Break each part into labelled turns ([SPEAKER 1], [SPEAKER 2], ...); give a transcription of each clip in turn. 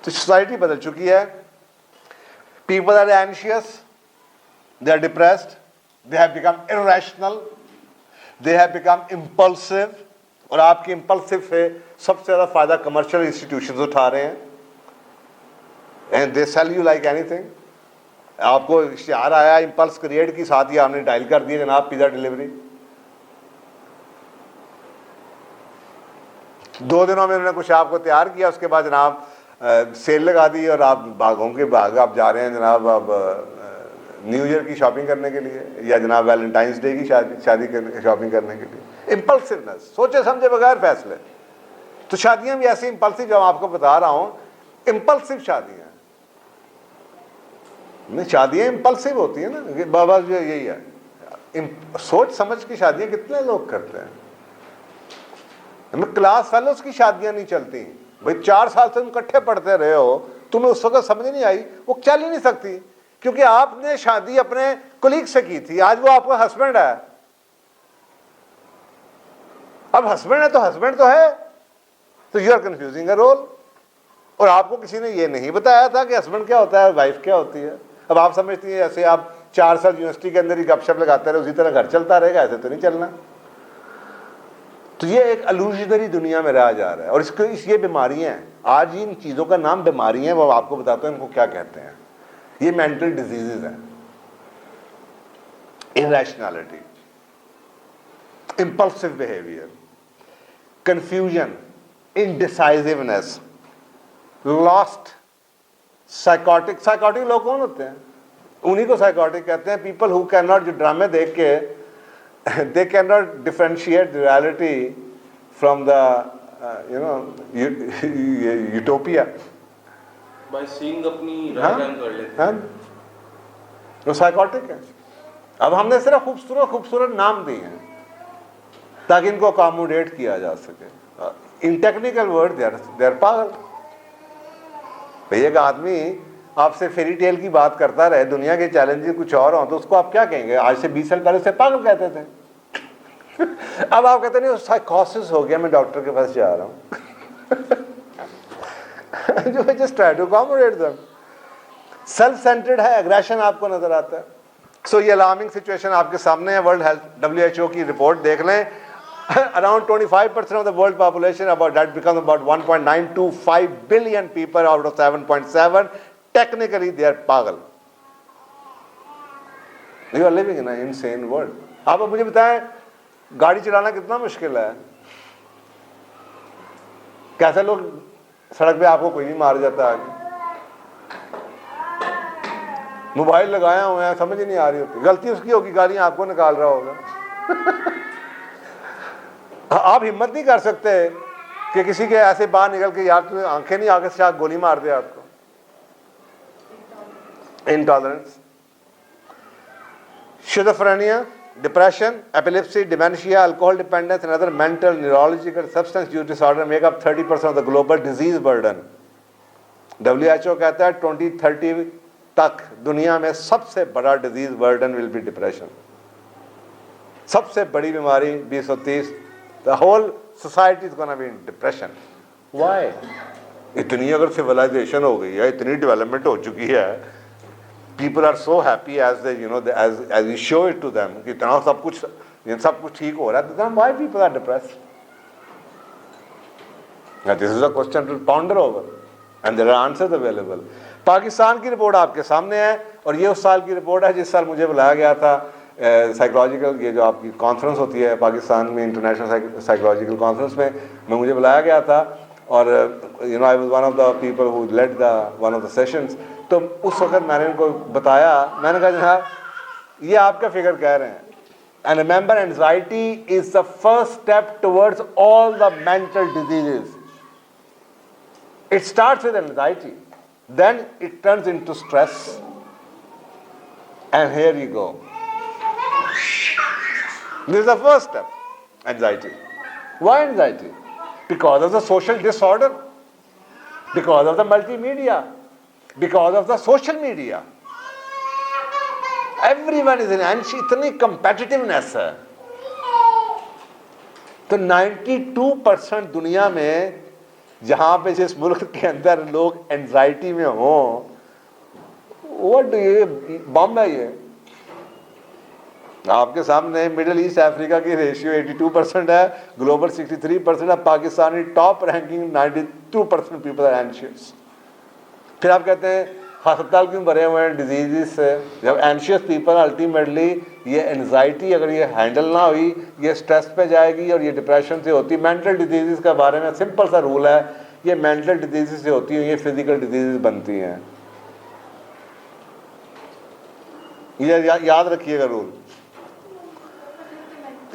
[SPEAKER 1] तो सोसाइटी बदल चुकी है. People are anxious, they are depressed, they have become irrational, they have become impulsive. और आपके इम्पल्सिव से सबसे ज़्यादा फायदा कमर्शियल इंस्टीट्यूशंस उठा रहे हैं. And they sell you like anything. आपको इश्तिहार आया, इम्पल्स क्रिएट की, साथ ही आपने डायल कर दिया जनाब पिज़्ज़ा डिलीवरी. 2 दिनों में उन्होंने कुछ आपको तैयार किया, उसके बाद जनाब सेल लगा दी और आप भागों के भाग आप जा रहे हैं जनाब अब न्यू ईयर की शॉपिंग करने के लिए, या जनाब वैलेंटाइंस डे की शादी शॉपिंग करने के लिए. इम्पल्सिवनेस, सोचे समझे बगैर फैसले. तो शादियां भी ऐसी इम्पल्सिव, जो आपको बता रहा हूं, इम्पल्सिव शादियां. नहीं, शादियां इम्पल्सिव होती है ना बाबा, जो यही है. सोच समझ की शादियां कितने लोग करते हैं. हमें क्लास फेलोज की शादियां नहीं चलती भाई. 4 साल से तुम इकट्ठे पढ़ते रहे हो, तुम्हें उस वक्त समझ नहीं आई, वो चल ही नहीं सकती, क्योंकि आपने शादी अपने कोलीग से की थी. आज वो आपका हस्बैंड है. अब हस्बैंड है तो हस्बैंड तो है, तो you are confusing a role. और आपको किसी ने ये नहीं बताया था कि हस्बैंड क्या होता है, वाइफ क्या होती है. अब आप समझती हैं ऐसे आप 4 साल यूनिवर्सिटी के अंदर ही गपशप लगाते रहे, उसी तरह घर चलता रहेगा, ऐसे तो नहीं चलना. तो ये एक अलूजनरी दुनिया में रहा जा रहा है. और इसको ये बीमारियां हैं, आज इन चीज़ों का नाम बीमारियां हैं, वो आपको बताता हूँ इनको क्या कहते हैं. ये मेंटल डिजीजेज हैं. Irrationality, impulsive behaviour, confusion, indecisiveness, lost, psychotic. Psychotic लोग कौन होते हैं? उन्हीं को साइकोटिक कहते हैं. पीपल हु कैन नॉट, जो ड्रामे देख के they cannot differentiate the reality from the utopia
[SPEAKER 2] by seeing अपनी राय कर लेते हैं.
[SPEAKER 1] वो साइकोटिक है. अब हमने सिर्फ खूबसूरत खूबसूरत नाम दिए हैं ताकि इनको अकोमोडेट किया जा सके. In technical word they are पागल. भैया का आदमी आपसे फेरी टेल की बात करता रहे, दुनिया के चैलेंजेस कुछ और हो, तो उसको आप क्या कहेंगे? आज से 20 साल पहले उसे पागल कहते थे. अब आप कहते नहीं साइकोसिस हो गया, मैं डॉक्टर के पास जा रहा हूं. जो just try to accommodate them. Self centred है, एग्रेशन आपको नजर आता है. सो ये अलार्मिंग सिचुएशन आपके सामने है. वर्ल्ड हेल्थ WHO की रिपोर्ट देख लें. Around 25% of the world population, about that becomes about 1.925 billion people out of 7.7. Technically, they are pagal. You are living in an insane world. आप अब मुझे बताएं, गाड़ी चलाना कितना मुश्किल है. कैसे लोग सड़क पे आपको कोई नहीं मार जाता आगे. मोबाइल लगाया हुए हैं, समझ ही नहीं आ रही होती. गलती उसकी होगी, गालियां आपको निकाल रहा होगा. आप हिम्मत नहीं कर सकते कि किसी के ऐसे बाहर निकल के यार तुम्हें आंखें नहीं आगे से गोली मार दे आपको. Intolerance, schizophrenia, depression, epilepsy, dementia, alcohol dependence and other mental, neurological, substance use disorder make up 30% of the global disease burden. WHO कहता है 2030 तक दुनिया में सबसे बड़ा disease burden will be depression. सबसे बड़ी बीमारी 2030. The whole society is going to be in depression. Why? इतनी अगर civilization हो गई है, इतनी development हो चुकी है, people are so happy as they, as we show it to them कि इतना सब कुछ ठीक हो रहा है, then why people are depressed? Now this is a question to ponder over, and there are answers available. Pakistan की रिपोर्ट आपके सामने है, और ये उस साल की रिपोर्ट है जिस साल मुझे बुलाया गया था साइकोलॉजिकल, ये जो आपकी कॉन्फ्रेंस होती है पाकिस्तान में, इंटरनेशनल साइकोलॉजिकल कॉन्फ्रेंस में मुझे बुलाया गया था. और I was one of the people who led one of the sessions. तो उस वक्त मैंने उनको बताया, मैंने कहा जनाब ये आपका फिगर कह रहे हैं. And remember, anxiety is the first step towards all the mental diseases. It starts with anxiety, then it turns into stress, and here you go. This is the first step, anxiety. Why anxiety? Because of the social disorder, because of the multimedia, because of the social media. Everyone is in anxiety. इतनी competitiveness है. तो 92% दुनिया में जहाँ पे जिस मुल्क के अंदर लोग एंजाइटी में हों, व्हाट ये बम है ये। आपके सामने मिडिल ईस्ट अफ्रीका की रेशियो 82% है, ग्लोबल 63% है, Pakistani top ranking 92% people are anxious. फिर आप कहते हैं अस्पताल क्यों भरे हुए हैं डिजीज़ से? जब एंशियस पीपल अल्टीमेटली ये एनजाइटी अगर ये हैंडल ना हुई, ये स्ट्रेस पे जाएगी और ये डिप्रेशन से होती। मेंटल डिजीज़ के बारे में सिंपल सा रूल है, ये मेंटल डिजीज़ से होती हैं, ये फिजिकल डिजीज़ बनती हैं। ये याद रखिएगा रूल।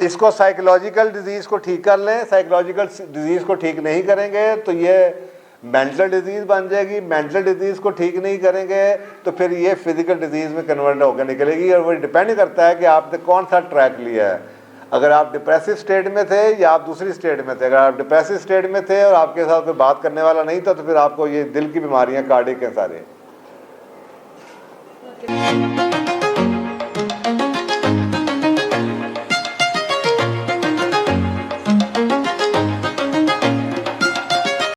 [SPEAKER 1] इसको साइकोलॉजिकल डिजीज़ को ठीक कर लें, साइकोलॉजिकल डिजीज़ को ठीक नहीं करेंगे तो ये मेंटल डिजीज़ बन जाएगी। मेंटल डिजीज़ को ठीक नहीं करेंगे तो फिर ये फिजिकल डिजीज़ में कन्वर्ट होकर निकलेगी। और वो डिपेंड करता है कि आपने कौन सा ट्रैक लिया है। अगर आप डिप्रेसिव स्टेट में थे या आप दूसरी स्टेट में थे। अगर आप डिप्रेसिव स्टेट में थे और आपके साथ कोई बात करने वाला नहीं था तो फिर आपको ये दिल की बीमारियां, कार्डियक हैं सारे।